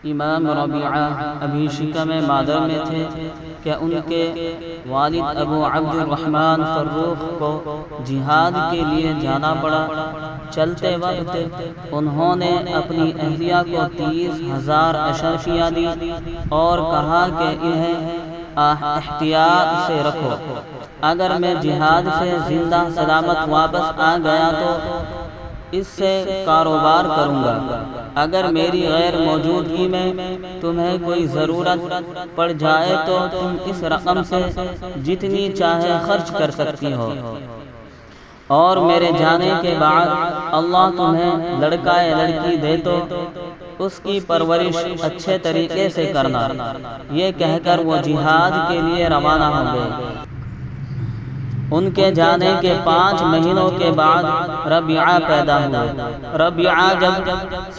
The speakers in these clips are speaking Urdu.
امام ربیعہ ابھی شکم مادر میں تھے کہ ان کے والد ابو عبد الرحمن فروخ کو جہاد کے لیے جانا پڑا۔ چلتے وقت انہوں نے اپنی اہلیہ کو 30,000 اشرفیاں دی اور کہا کہ انہیں احتیاط سے رکھو، اگر میں جہاد سے زندہ سلامت واپس آ گیا تو اس سے کاروبار کروں گا، اگر میری غیر موجودگی میں تمہیں کوئی ضرورت پڑ جائے تو تم اس رقم سے جتنی چاہے خرچ کر سکتی ہو، اور میرے جانے کے بعد اللہ تمہیں لڑکا یا لڑکی دے تو اس کی پرورش اچھے طریقے سے کرنا۔ یہ کہہ کر وہ جہاد کے لیے روانہ ہو گئے۔ ان کے جانے کے 5 مہینوں کے بعد ربیعہ پیدا ہوئے۔ ربیعہ جب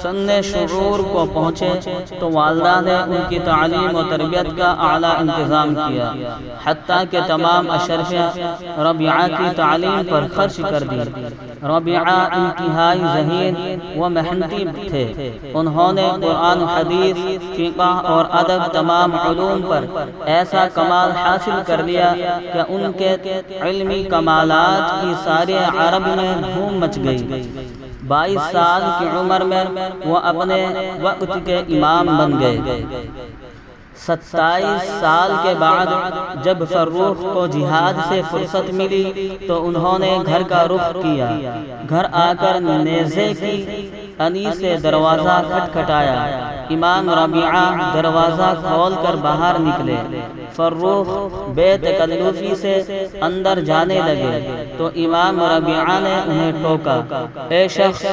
سن شعور کو پہنچے تو والدہ نے ان کی تعلیم و تربیت کا اعلیٰ انتظام کیا، حتیٰ کہ تمام اشرفیہ ربیعہ کی تعلیم پر خرچ کر دی۔ ربیعہ انتہائی ذہین و محنتی تھے۔ انہوں نے قرآن، حدیث، فقہ اور ادب تمام علوم پر ایسا کمال حاصل کر لیا کہ ان کے علمی کمالات کی سارے عرب میں دھوم مچ گئی۔ 22 سال کی عمر میں وہ اپنے وقت کے امام بن گئے۔ 27 سال کے بعد جب فروخ کو جہاد سے فرصت ملی تو انہوں نے گھر کا رخ کیا۔ گھر آ کر نیزے کی انی سے دروازہ کھٹکھٹایا۔ امام ربیعہ دروازہ کھول کر باہر نکلے۔ فروخ بے تکلفی سے اندر جانے لگے تو امام ربیعہ نے انہیں ٹوکا، اے شخص،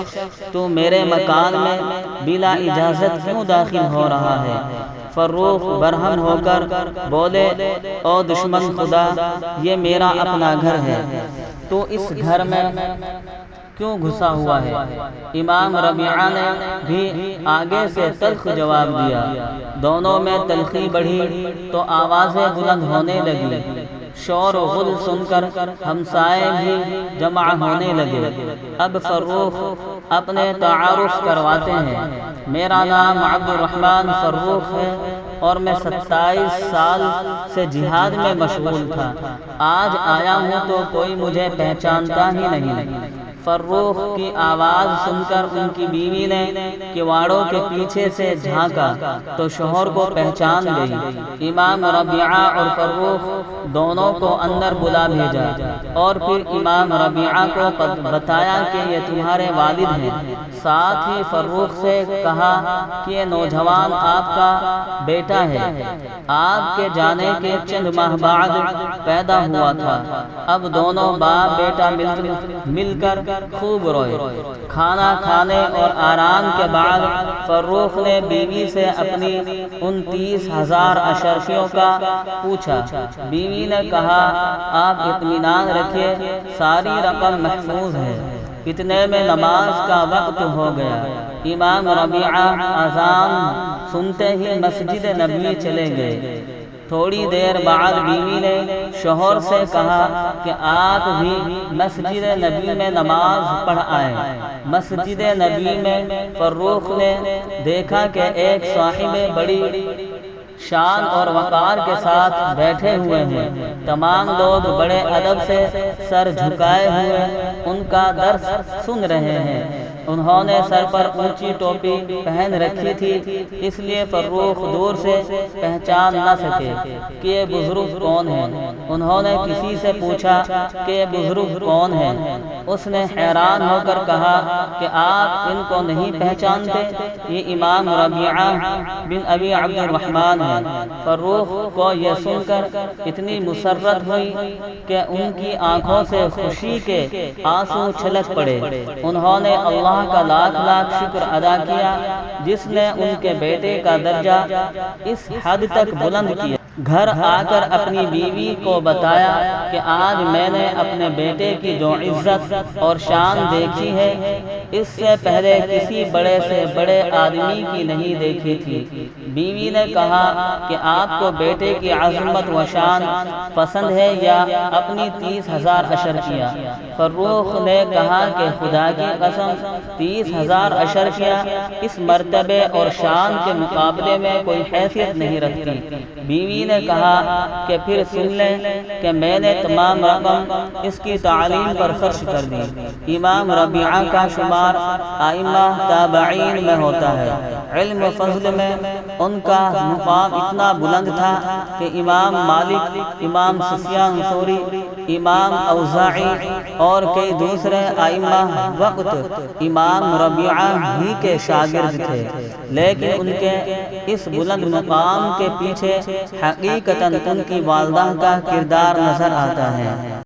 تو میرے مکان میں بلا اجازت کیوں داخل ہو رہا ہے؟ فروخ برہم ہو کر بولے، او دشمن خدا، یہ میرا اپنا گھر ہے، تو اس گھر میں کیوں گھسا ہوا ہے؟ امام ربیعہ نے بھی آگے سے تلخ جواب دیا۔ دونوں میں تلخی بڑھی تو آوازیں بلند ہونے لگی۔ شور و غل سن کر ہمسائے بھی جمع ہونے لگے۔ اب فروخ اپنے تعارف کرواتے ہیں، میرا نام عبد الرحمن فروخ ہے اور میں 27 سال سے جہاد میں مشغول تھا، آج آیا ہوں تو کوئی مجھے پہچانتا ہی نہیں۔ فروخ کی آواز سن کر ان کی بیوی نے کواڑوں کے پیچھے سے جھانکا تو شوہر کو پہچان گئی۔ امام ربیعہ اور فروخ دونوں کو اندر بلا بھیجا اور پھر امام ربیعہ کو بتایا کہ یہ تمہارے والد ہیں۔ ساتھ ہی فروخ سے کہا کہ یہ نوجوان آپ کا بیٹا ہے، آپ کے جانے کے چند ماہ بعد پیدا ہوا تھا۔ اب دونوں باپ بیٹا مل کر خوب روئے۔ کھانا کھانے اور آرام کے بعد فروخ نے بیوی سے اپنی 29,000 اشرفیوں کا پوچھا۔ بیوی نے کہا، آپ اطمینان رکھیے، ساری رقم محفوظ ہے۔ اتنے میں نماز کا وقت ہو گیا۔ امام ربیعہ اذان سنتے ہی مسجد نبوی چلے گئے۔ تھوڑی دیر بعد بیوی نے شوہر سے کہا کہ آپ بھی مسجد نبوی میں نماز پڑھ آئیں۔ مسجد نبوی میں فروخ نے دیکھا کہ ایک صاحب بڑی شان اور وقار کے ساتھ بیٹھے ہوئے ہیں۔ تمام لوگ بڑے ادب سے سر جھکائے ہوئے ان کا درس سن رہے ہیں۔ انہوں نے سر پر اونچی ٹوپی پہن رکھی تھی، اس لیے فروخ دور سے پہچان نہ سکے کہ یہ بزرگ کون ہیں۔ انہوں نے کسی سے پوچھا کہ یہ بزرگ کون ہیں؟ اس نے حیران ہو کر کہا کہ آپ ان کو نہیں پہچانتے، یہ امام ربیعہ بن ابی عبد الرحمن ہیں۔ فروخ کو یہ سن کر اتنی مسرت ہوئی کہ ان کی آنکھوں سے خوشی کے آنسو چھلک پڑے۔ انہوں نے اللہ کا لاکھ لاکھ شکر ادا کیا جس نے ان کے بیٹے کا درجہ اس حد تک بلند کیا۔ گھر آ کر اپنی بیوی کو بتایا کہ آج میں نے اپنے بیٹے کی جو عزت اور شان دیکھی ہے، اس سے پہلے کسی بڑے سے بڑے آدمی کی نہیں دیکھی تھی۔ بیوی نے کہا کہ آپ کو بیٹے کی عظمت و شان پسند ہے یا اپنی 30,000 اشر کیا؟ فروخ نے کہا کہ خدا کی قسم 30,000 اشر کیا اس مرتبے اور شان کے مقابلے میں کوئی حیثیت نہیں رکھتی۔ بیوی نے کہا کہ پھر سن لیں کہ میں نے تمام رقم اس کی تعلیم پر خرچ کر دی۔ امام ربیعہ کا شمار ائمہ تابعین میں ہوتا ہے۔ علم و فضل میں ان کا مقام اتنا بلند تھا کہ امام مالک، امام سفیان ثوری، امام اوزاعی اور کئی دوسرے ائمہ وقت امام ربیعہ ہی کے شاگرد تھے، لیکن ان کے اس بلند مقام کے پیچھے حقیقتاً ان کی والدہ کا کردار نظر آتا ہے۔